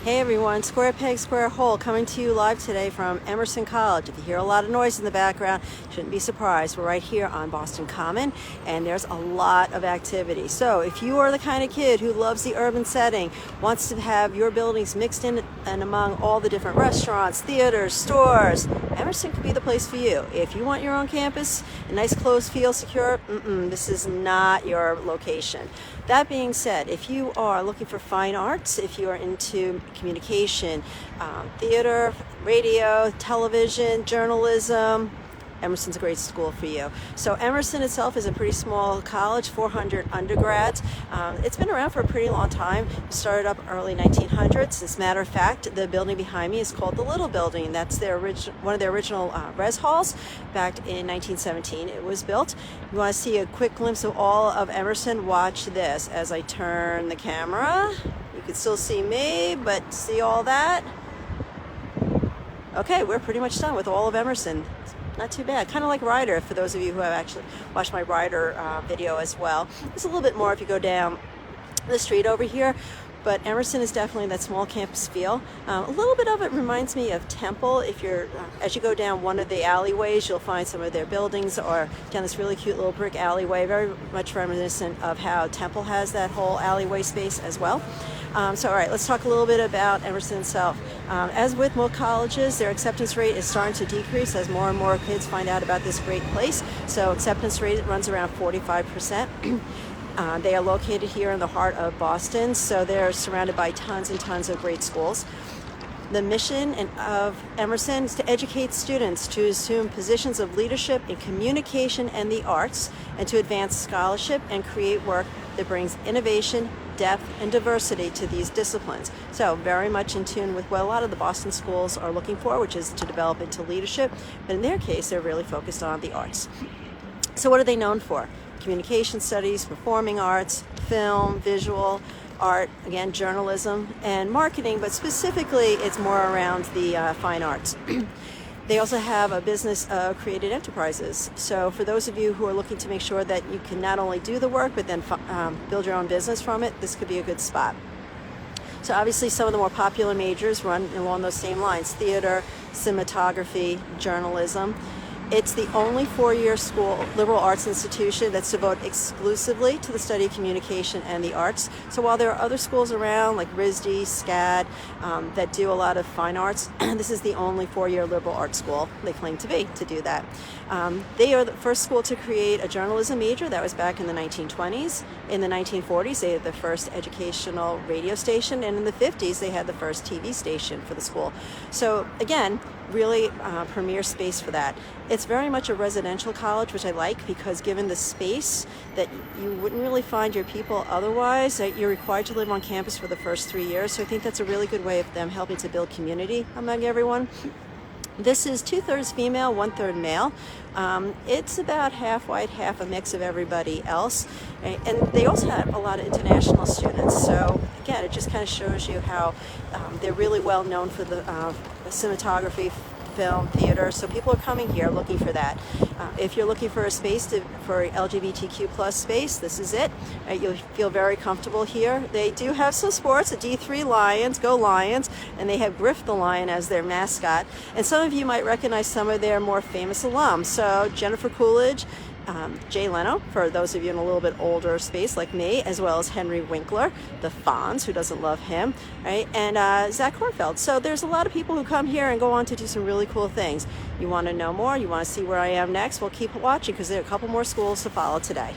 Hey everyone, Square Peg, Square Hole coming to you live today from Emerson College. If you hear a lot of noise in the background, shouldn't be surprised. We're right here on Boston Common and there's a lot of activity. So if you are the kind of kid who loves the urban setting, wants to have your buildings mixed in and among all the different restaurants, theaters, stores, Emerson could be the place for you. If you want your own campus, a nice closed feel, secure, this is not your location. That being said, if you are looking for fine arts, if you are into communication, theater, radio, television, journalism, Emerson's a great school for you. So Emerson itself is a pretty small college, 400 undergrads. It's been around for a pretty long time. It started up early 1900s. As a matter of fact, the building behind me is called the Little Building. That's one of their original res halls. Back in 1917 it was built. You want to see a quick glimpse of all of Emerson? Watch this as I turn the camera. You can still see me, but see all that? Okay, we're pretty much done with all of Emerson. Not too bad. Kind of like Ryder, for those of you who have actually watched my Ryder video as well. There's a little bit more if you go down the street over here, but Emerson is definitely that small campus feel. A little bit of it reminds me of Temple. If you're, as you go down one of the alleyways, you'll find some of their buildings, or down this really cute little brick alleyway, very much reminiscent of how Temple has that whole alleyway space as well. So all right, let's talk a little bit about Emerson itself. As with most colleges, their acceptance rate is starting to decrease as more and more kids find out about this great place. So acceptance rate runs around 45%. They are located here in the heart of Boston, so they're surrounded by tons and tons of great schools. The mission of Emerson is to educate students to assume positions of leadership in communication and the arts, and to advance scholarship and create work that brings innovation, depth, and diversity to these disciplines. So very much in tune with what a lot of the Boston schools are looking for, which is to develop into leadership. But in their case, they're really focused on the arts. So what are they known for? Communication studies, performing arts, film, visual art, again, journalism, and marketing, but specifically it's more around the fine arts. They also have a business of creative enterprises. So for those of you who are looking to make sure that you can not only do the work, but then build your own business from it, this could be a good spot. So obviously some of the more popular majors run along those same lines: theater, cinematography, journalism. It's the only four-year school, liberal arts institution that's devoted exclusively to the study of communication and the arts. So while there are other schools around like RISD, SCAD, that do a lot of fine arts, this is the only four-year liberal arts school they claim to be, to do that. They are the first school to create a journalism major. That was back in the 1920s. In the 1940s, they had the first educational radio station, and in the 50s, they had the first TV station for the school. So again, really premier space for that. It's very much a residential college, which I like, because given the space that you wouldn't really find your people otherwise, you're required to live on campus for the first 3 years. So I think that's a really good way of them helping to build community among everyone. This is 2/3 female, 1/3 male. It's about half white, half a mix of everybody else. And they also have a lot of international students. So again, it just kind of shows you how they're really well known for the cinematography, film, theater. So people are coming here looking for that. If you're looking for a space for LGBTQ plus space, this is it. You'll feel very comfortable here. They do have some sports, the D3 Lions, go Lions, and they have Griff the Lion as their mascot. And some of you might recognize some of their more famous alums. So Jennifer Coolidge, Jay Leno, for those of you in a little bit older space like me, as well as Henry Winkler, the Fonz, who doesn't love him, right? And Zach Kornfeld. So there's a lot of people who come here and go on to do some really cool things. You want to know more? You want to see where I am next? Well, keep watching, because there are a couple more schools to follow today.